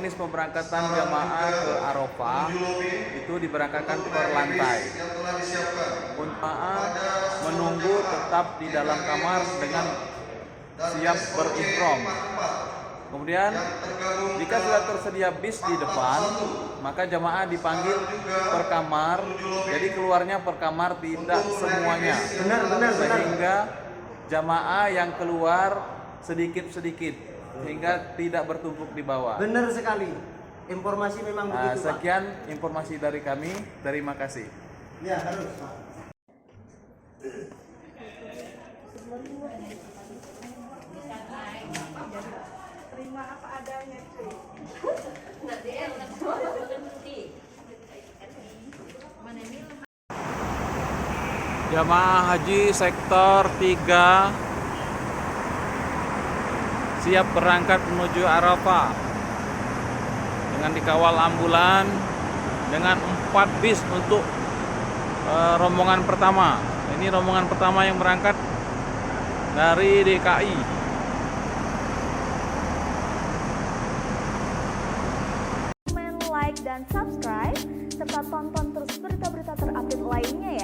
teknis pemberangkatan jamaah ke Arafah itu diberangkatkan per lantai. Jamaah menunggu tetap di dalam kamar dengan siap berihram. Kemudian jika sudah tersedia bis di depan, maka jamaah dipanggil per kamar. Jadi keluarnya per kamar, tidak semuanya. Benar. Sehingga jamaah yang keluar sedikit-sedikit, sehingga tidak bertumpuk di bawah. Benar sekali. Informasi memang begitu, Pak. Sekian informasi dari kami. Terima kasih. Ya, harus, Pak. Terima apa adanya itu. Jamaah haji sektor 3 siap berangkat menuju Arafah dengan dikawal ambulan dengan 4 bis untuk rombongan pertama. Ini rombongan pertama yang berangkat dari DKI. Like dan subscribe serta tonton terus berita-berita terupdate lainnya ya.